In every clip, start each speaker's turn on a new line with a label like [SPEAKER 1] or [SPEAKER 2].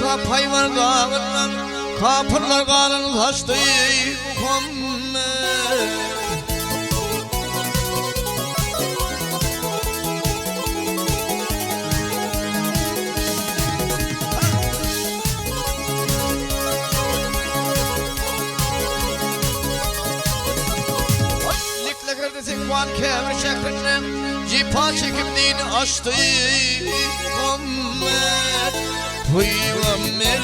[SPEAKER 1] sap hayvan dağından kapırlar kanın taştı Muhammed. Van kemir şehrine cipa çekip dini açtı Muhammed. Peygamber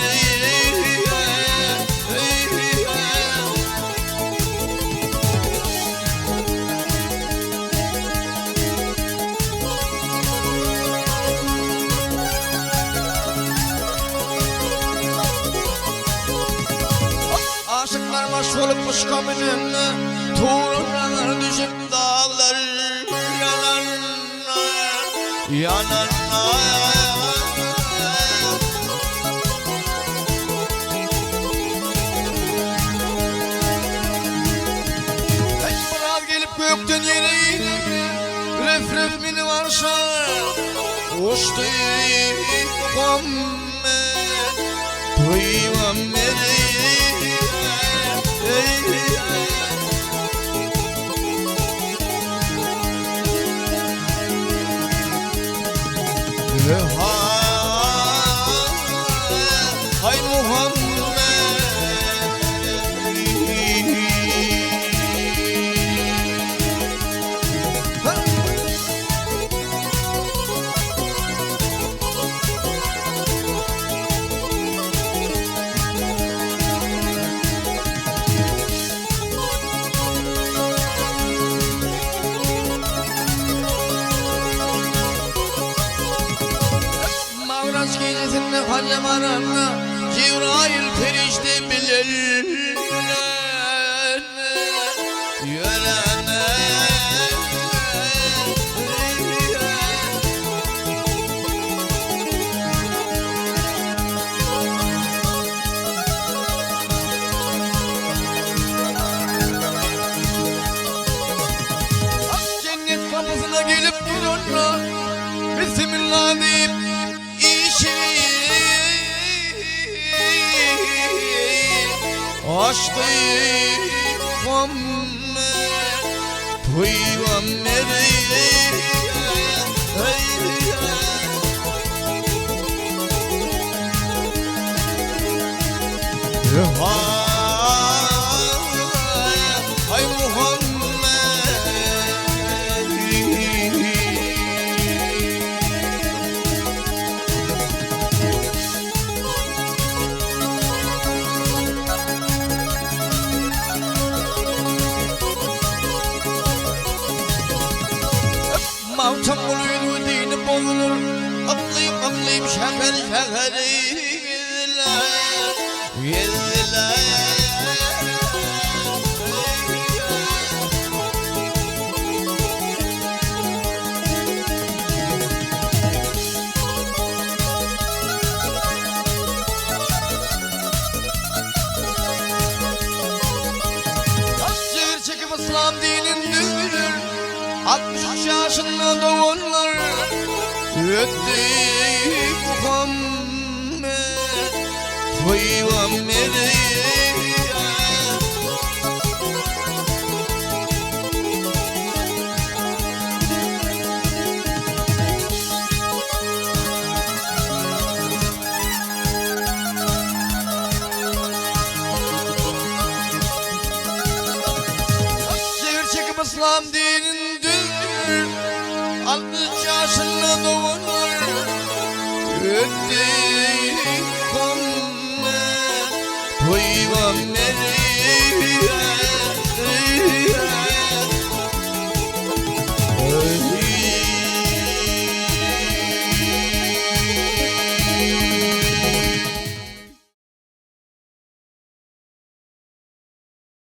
[SPEAKER 1] aşıklar maş olupmuş kabinine tuğralar düşüp dağlar yanarlar. Ekberal gelip gökten yere inip ref ref mini varsa uçtu Muhammed. Peygamber hay Muhammed. Mağraz gecesinde Hacemara'na Cibrail perişte bilirler yölene. Cennet kapısına gelip dururlar Bismillah deyip açtı Muhammed. Peygamber hay Muhammed. Mavçam oluyor dini bozulur Aklayım şeker yediler Şehir çekip İslam dinin düzdürür 63 yaşında doğanlar öttü Muhammed. Peygamber şehir çekip İslam